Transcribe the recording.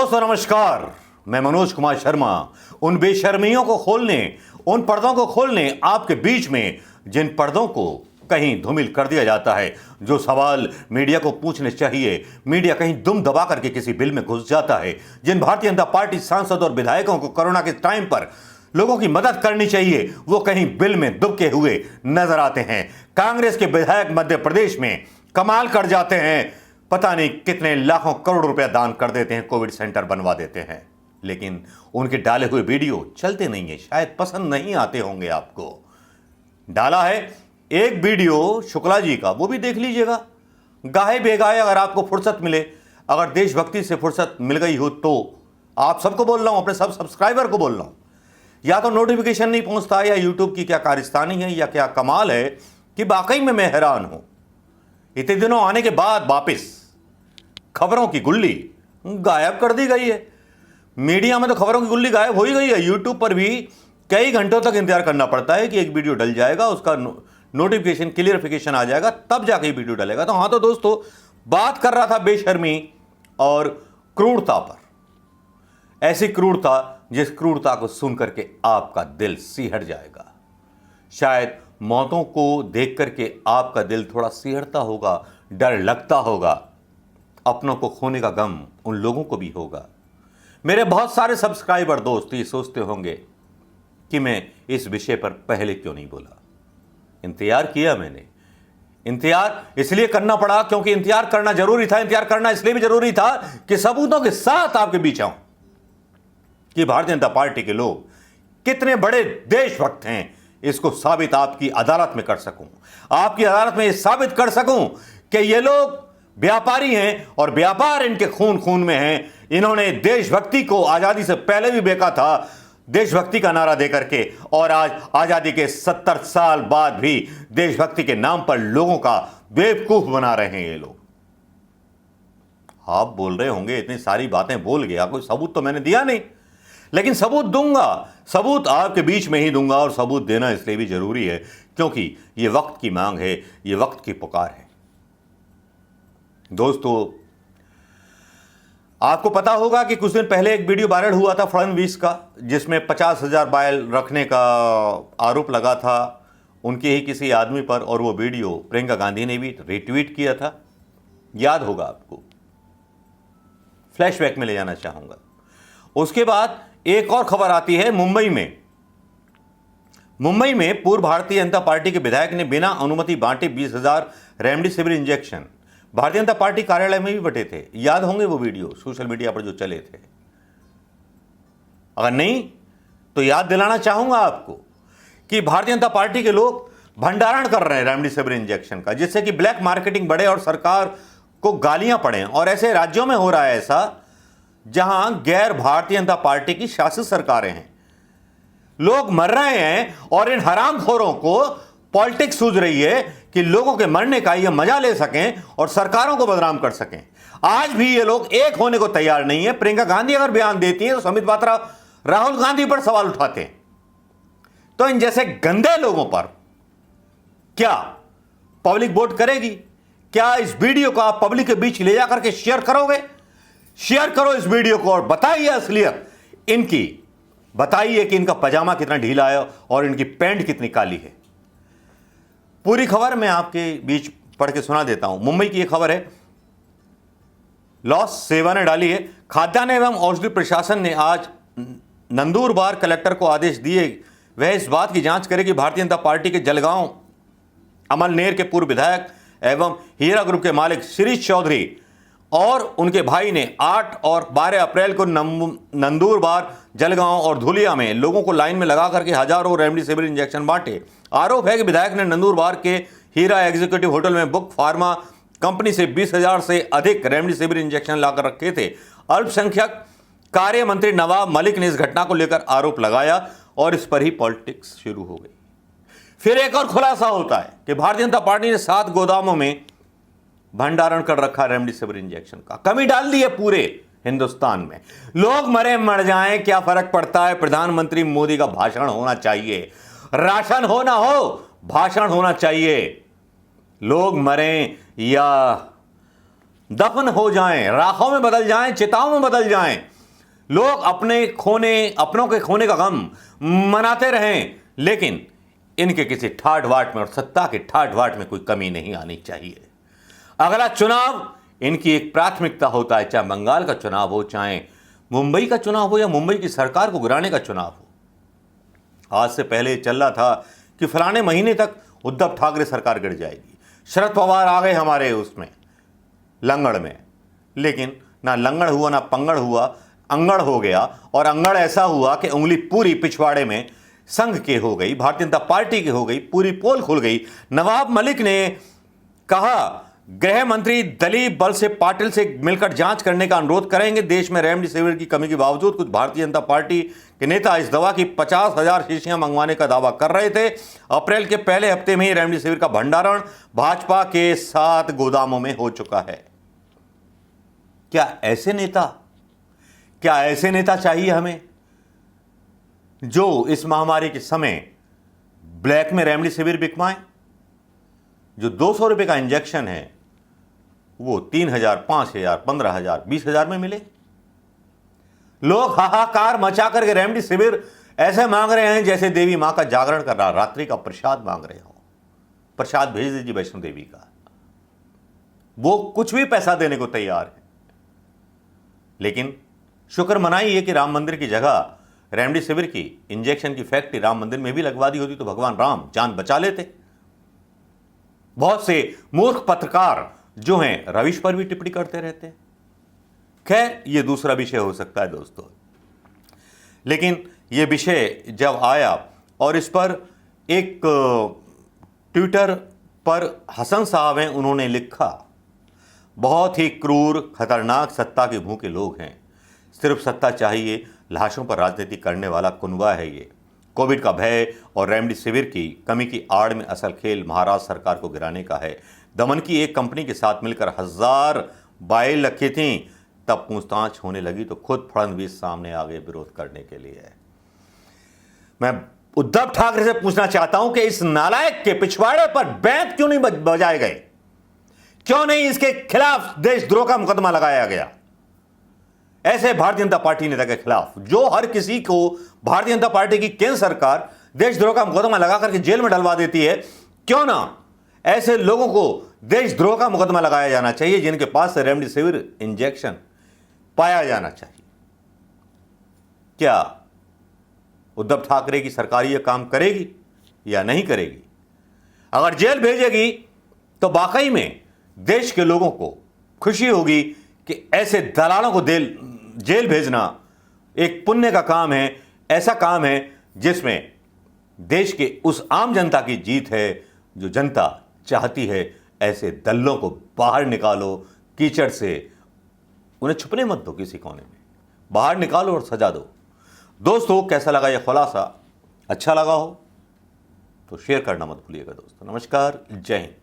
दोस्तों नमस्कार, मैं मनोज कुमार शर्मा। उन बेशर्मियों को खोलने, उन पर्दों को खोलने आपके बीच में जिन पर्दों को कहीं धूमिल कर दिया जाता है, जो सवाल मीडिया को पूछने चाहिए मीडिया कहीं दुम दबा करके किसी बिल में घुस जाता है, जिन भारतीय जनता पार्टी सांसद और विधायकों को कोरोना के टाइम पर लोगों की मदद करनी चाहिए वो कहीं बिल में दुबके हुए नजर आते हैं। कांग्रेस के विधायक मध्य प्रदेश में कमाल कर जाते हैं, पता नहीं कितने लाखों करोड़ रुपया दान कर देते हैं, कोविड सेंटर बनवा देते हैं, लेकिन उनके डाले हुए वीडियो चलते नहीं है, शायद पसंद नहीं आते होंगे आपको। डाला है एक वीडियो शुक्ला जी का, वो भी देख लीजिएगा। गाहे बेगाहे अगर आपको फुर्सत मिले, अगर देशभक्ति से फुर्सत मिल गई हो तो आप सबको बोल रहा हूं, अपने सब सब्सक्राइबर को बोल रहा हूं, या तो नोटिफिकेशन नहीं पहुंचता या यूट्यूब की क्या कारस्तानी है या क्या कमाल है कि वाकई में मैं हैरान हूं। इतने दिनों आने के बाद वापिस खबरों की गुल्ली गायब कर दी गई है। मीडिया में तो खबरों की गुल्ली गायब हो ही गई है। यूट्यूब पर भी कई घंटों तक इंतजार करना पड़ता है कि एक वीडियो डल जाएगा, उसका नोटिफिकेशन क्लियरिफिकेशन आ जाएगा, तब जाके वीडियो डलेगा। तो हाँ, तो दोस्तों बात कर रहा था बेशर्मी और क्रूरता पर। ऐसी क्रूरता जिस क्रूरता को सुन करके आपका दिल सिहर जाएगा। शायद मौतों को देख करके आपका दिल थोड़ा सिहरता होगा, डर लगता होगा, अपनों को खोने का गम उन लोगों को भी होगा। मेरे बहुत सारे सब्सक्राइबर दोस्त ये सोचते होंगे कि मैं इस विषय पर पहले क्यों नहीं बोला। इंतजार किया मैंने, इंतजार इसलिए करना पड़ा क्योंकि इंतजार करना जरूरी था। इंतजार करना इसलिए भी जरूरी था कि सबूतों के साथ आपके बीच आऊं कि भारतीय जनता पार्टी के लोग कितने बड़े देशभक्त हैं, इसको साबित आपकी अदालत में कर सकूं, आपकी अदालत में यह साबित कर सकूं कि ये लोग व्यापारी हैं और व्यापार इनके खून खून में है। इन्होंने देशभक्ति को आजादी से पहले भी बेचा था, देशभक्ति का नारा देकर के, और आज आजादी के 70 साल बाद भी देशभक्ति के नाम पर लोगों का बेवकूफ बना रहे हैं ये लोग। आप बोल रहे होंगे इतनी सारी बातें बोल गया, कोई सबूत तो मैंने दिया नहीं, लेकिन सबूत दूंगा, सबूत आपके बीच में ही दूंगा। और सबूत देना इसलिए भी जरूरी है क्योंकि यह वक्त की मांग है, यह वक्त की पुकार है। दोस्तों आपको पता होगा कि कुछ दिन पहले एक वीडियो वायरल हुआ था फडणवीस का, जिसमें 50,000 बैल रखने का आरोप लगा था उनके ही किसी आदमी पर, और वो वीडियो प्रियंका गांधी ने भी रिट्वीट किया था। याद होगा आपको, फ्लैशबैक में ले जाना चाहूंगा। उसके बाद एक और खबर आती है मुंबई में पूर्व भारतीय जनता पार्टी के विधायक ने बिना अनुमति बांटे 20,000 remdesivir injection Bharatiya Janata party कार्यालय में भी बटे थे। याद होंगे वो वीडियो सोशल मीडिया पर जो चले थे। अगर नहीं तो याद दिलाना चाहूंगा आपको कि भारतीय जनता पार्टी के लोग भंडारण कर रहे हैं रेमडेसिविर इंजेक्शन का, जिससे कि ब्लैक मार्केटिंग बढ़े और सरकार को गालियां पड़े। और ऐसे राज्यों में हो रहा है ऐसा जहां गैर भारतीय जनता पार्टी की शासित सरकारें हैं, लोग मर रहे हैं और इन हरामखोरों को पॉलिटिक्स सूझ रही है कि लोगों के मरने का ये मजा ले सकें और सरकारों को बदनाम कर सकें। आज भी ये लोग एक होने को तैयार नहीं है। प्रियंका गांधी अगर बयान देती है तो संबित पात्रा राहुल गांधी पर सवाल उठाते हैं। तो इन जैसे गंदे लोगों पर क्या पब्लिक वोट करेगी? क्या इस वीडियो को आप पब्लिक के बीच ले जाकर के शेयर करोगे? शेयर करो इस वीडियो को और बताइए असलियत इनकी, बताइए कि इनका पजामा कितना ढीला है और इनकी पैंट कितनी काली है। पूरी खबर मैं आपके बीच पढ़ के सुना देता हूं। मुंबई की यह खबर है, लॉस सेवा ने डाली है। खाद्यान्न एवं औषधि प्रशासन ने आज नंदुरबार कलेक्टर को आदेश दिए वह इस बात की जांच करे कि भारतीय जनता पार्टी के जलगांव अमलनेर के पूर्व विधायक एवं हीरा ग्रुप के मालिक शिरीष चौधरी और उनके भाई ने 8 और 12 अप्रैल को नंदुरबार, जलगांव और धुलिया में लोगों को लाइन में लगा करके हजारों रेमडेसिविर इंजेक्शन बांटे। आरोप है कि विधायक ने नंदुरबार के हीरा एग्जीक्यूटिव होटल में बुक फार्मा कंपनी से 20,000 से अधिक रेमडेसिविर इंजेक्शन लाकर रखे थे। अल्पसंख्यक कार्य मंत्री नवाब मलिक ने इस घटना को लेकर आरोप लगाया और इस पर ही पॉलिटिक्स शुरू हो गई। फिर एक और खुलासा होता है कि भारतीय जनता पार्टी ने 7 गोदामों में भंडारण कर रखा रेमडेसिविर इंजेक्शन का। कमी डाल दी है पूरे हिंदुस्तान में। लोग मरे मर जाएं, क्या फर्क पड़ता है? प्रधानमंत्री मोदी का भाषण होना चाहिए, राशन हो ना हो, भाषण होना चाहिए। लोग मरें या दफन हो जाएं, राखों में बदल जाएं, चिताओं में बदल जाएं, लोग अपनों के खोने का गम मनाते रहें, लेकिन इनके किसी ठाट वाट में और सत्ता के ठाट वाट में कोई कमी नहीं आनी चाहिए। अगला चुनाव इनकी एक प्राथमिकता होता है, चाहे बंगाल का चुनाव हो, चाहे मुंबई का चुनाव हो, या मुंबई की सरकार को गिराने का चुनाव हो। आज से पहले चल रहा था कि फलाने महीने तक उद्धव ठाकरे सरकार गिर जाएगी, शरद पवार आ गए हमारे उसमें लंगड़ में, लेकिन ना लंगड़ हुआ ना पंगड़ हुआ, अंगड़ हो गया। और अंगड़ ऐसा हुआ कि उंगली पूरी पिछवाड़े में संघ के हो गई, भारतीय जनता पार्टी की हो गई, पूरी पोल खुल गई। नवाब मलिक ने कहा गृह मंत्री दलीप बल से पाटिल से मिलकर जांच करने का अनुरोध करेंगे। देश में रेमडेसिविर की कमी के बावजूद कुछ भारतीय जनता पार्टी के नेता इस दवा की 50,000 शीशियां मंगवाने का दावा कर रहे थे। अप्रैल के पहले हफ्ते में ही रेमडेसिविर का भंडारण भाजपा के 7 गोदामों में हो चुका है। क्या ऐसे नेता चाहिए हमें, जो इस महामारी के समय ब्लैक में रेमडेसिविर बिकवाएं? जो 200 रुपए का इंजेक्शन है वो 3,000, 5,000, 15,000, 20,000 में मिले। लोग हाहाकार मचा करके रेमडेसिविर ऐसे मांग रहे हैं जैसे देवी मां का जागरण कर रहा, रात्रि का प्रसाद मांग रहे हो। प्रसाद भेज दीजिए वैष्णो देवी का, वो कुछ भी पैसा देने को तैयार है। लेकिन शुक्र मनाइए कि राम मंदिर की जगह रेमडेसिविर की इंजेक्शन की फैक्ट्री राम मंदिर में भी लगवा दी होती तो भगवान राम जान बचा लेते। बहुत से मूर्ख पत्रकार जो हैं रविश पर भी टिप्पणी करते रहते हैं। खैर, यह दूसरा विषय हो सकता है दोस्तों, लेकिन यह विषय जब आया और इस पर एक ट्विटर पर हसन साहब हैं, उन्होंने लिखा, बहुत ही क्रूर खतरनाक सत्ता के भूखे लोग हैं, सिर्फ सत्ता चाहिए, लाशों पर राजनीति करने वाला कुनबा है ये। कोविड का भय और रेमडेसिविर की कमी की आड़ में असल खेल महाराष्ट्र सरकार को गिराने का है। दमन की एक कंपनी के साथ मिलकर 1000 बाइल रखी थी, तब पूछताछ होने लगी तो खुद फडणवीस सामने आ गए विरोध करने के लिए। मैं उद्धव ठाकरे से पूछना चाहता हूं कि इस नालायक के पिछवाड़े पर बैंत क्यों नहीं बजाए गए? क्यों नहीं इसके खिलाफ देशद्रोह का मुकदमा लगाया गया? ऐसे भारतीय जनता पार्टी नेता के खिलाफ, जो हर किसी को भारतीय जनता पार्टी की केंद्र सरकार देशद्रोह का मुकदमा लगा करके जेल में डलवा देती है, क्यों ना ऐसे लोगों को देशद्रोह का मुकदमा लगाया जाना चाहिए जिनके पास से रेमडेसिविर इंजेक्शन पाया जाना चाहिए। क्या उद्धव ठाकरे की सरकार यह काम करेगी या नहीं करेगी? अगर जेल भेजेगी तो वाकई में देश के लोगों को खुशी होगी कि ऐसे दलालों को जेल भेजना एक पुण्य का काम है, ऐसा काम है जिसमें देश के उस आम जनता की जीत है जो जनता चाहती है। ऐसे दल्लों को बाहर निकालो कीचड़ से, उन्हें छुपने मत दो किसी कोने में, बाहर निकालो और सजा दो। दोस्तों, कैसा लगा यह खुलासा? अच्छा लगा हो तो शेयर करना मत भूलिएगा दोस्तों। नमस्कार, जय हिंद।